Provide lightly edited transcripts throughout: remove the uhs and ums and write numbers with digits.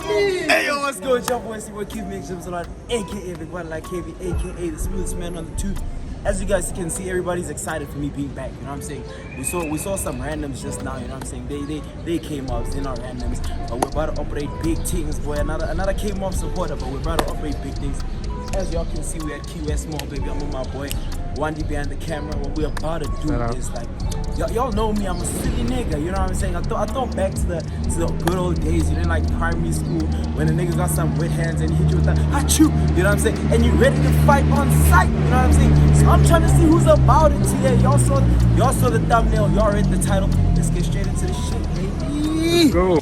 Hey yo, what's good? It's your boy C-Boy Q Mix a lot, aka the one like KB, aka the smoothest man on the tube. As you guys can see, everybody's excited for me being back. You know what I'm saying? We saw some randoms just now. You know what I'm saying? They came up. They're not randoms, but we're about to operate big things, boy. Another came off supporter, but we're about to operate big things. As y'all can see, we at QS Mall, baby. I'm with my boy Wandy behind the camera. What we're about to do is like, y'all know me. I'm a silly nigga. You know what I'm saying? I thought back to the good old days. You know, like primary school when a nigga got some wet hands and he hit you with that achoo. You know what I'm saying? And you ready to fight on sight. You know what I'm saying? So I'm trying to see who's about it today. Y'all saw the thumbnail. Y'all read the title. Let's get straight into the shit, baby. Let's go.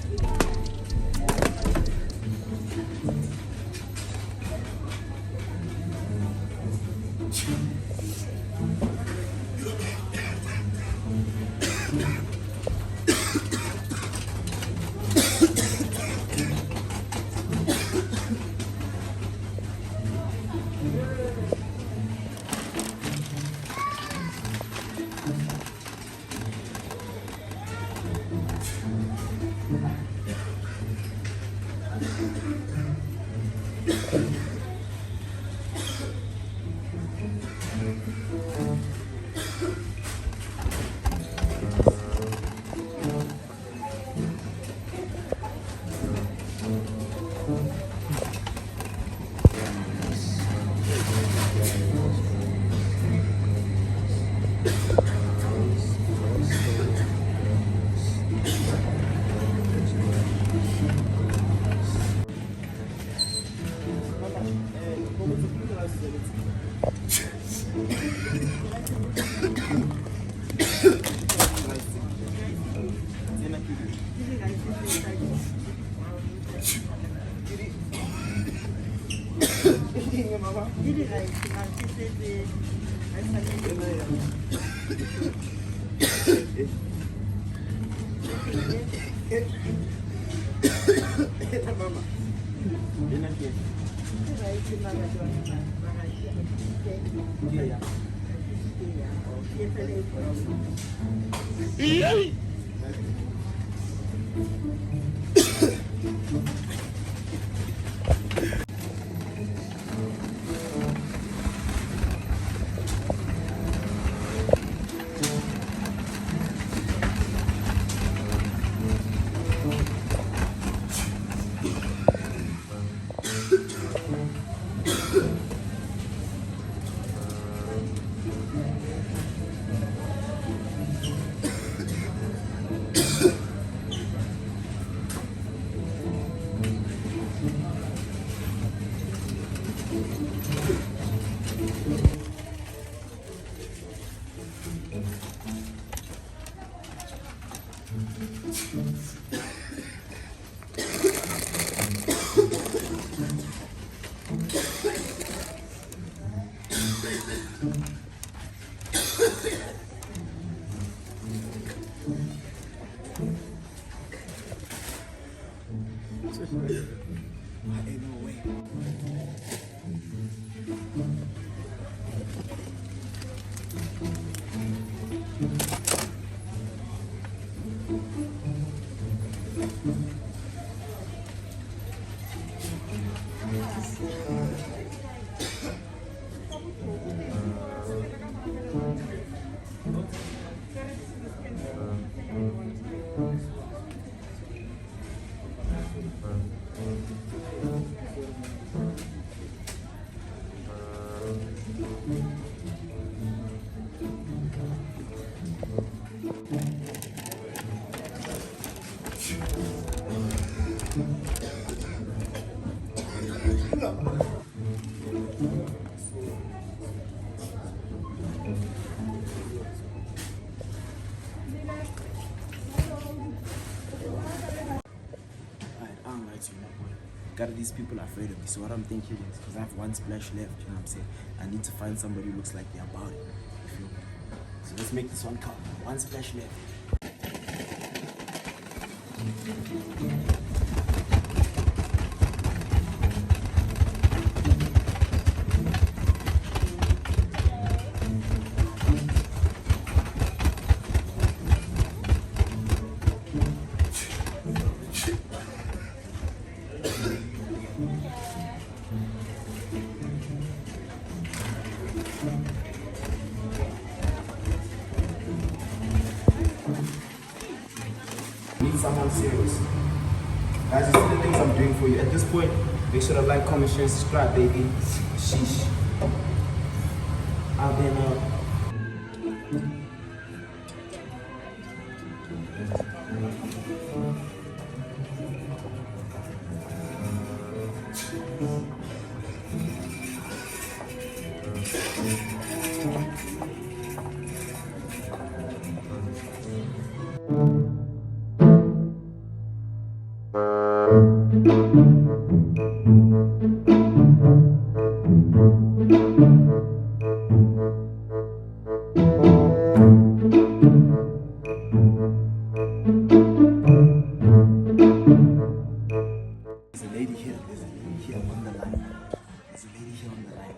to you, my boy. Got these people are afraid of me. So what I'm thinking is, because I have one splash left, you know what I'm saying? I need to find somebody who looks like they're about it. You feel me? So let's make this one count. One splash left. Need someone serious. Guys, you see the things I'm doing for you. At this point, make sure to like, comment, share, and subscribe, baby. Sheesh. I've been There's a lady here. There's a lady here on the line. There's a lady here on the line.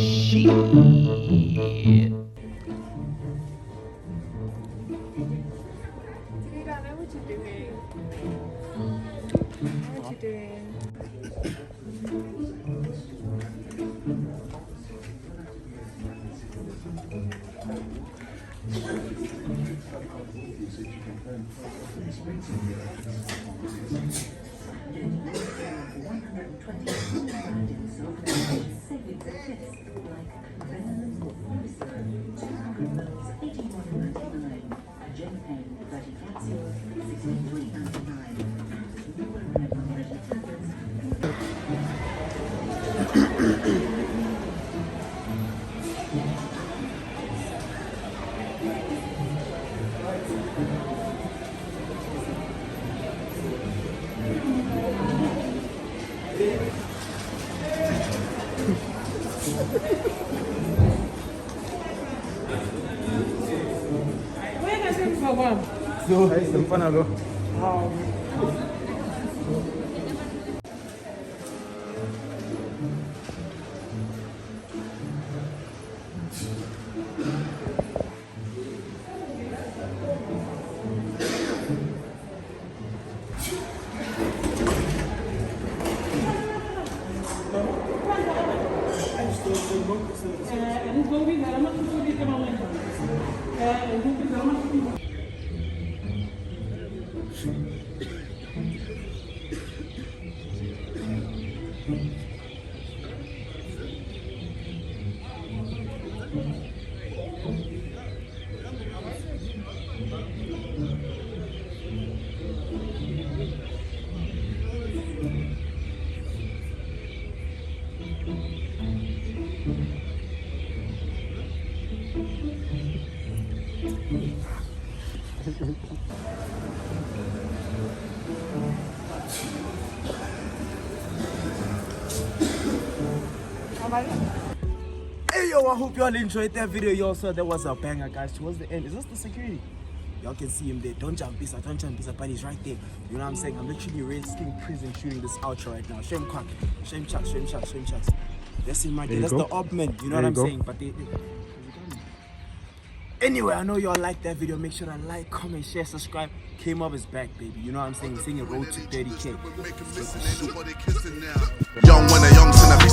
Shit. Tirana, what you doing? What you doing? So, hey, some fun, bro. Hey yo, I hope y'all enjoyed that video. Y'all saw that was a banger, guys. Towards the end, is this the security? Y'all can see him there. Don't jump, Pisa, don't jump, Pisa, but he's right there. You know what I'm saying? I'm literally risking prison shooting this outro right now. Shame quack, shame chucks. That's him right there. That's the Obman. You know what I'm saying? But they Anyway, I know y'all like that video. Make sure to like, comment, share, subscribe. Came Up is back, baby. You know what I'm saying? We're singing Road to 30K. Young when a young sinner be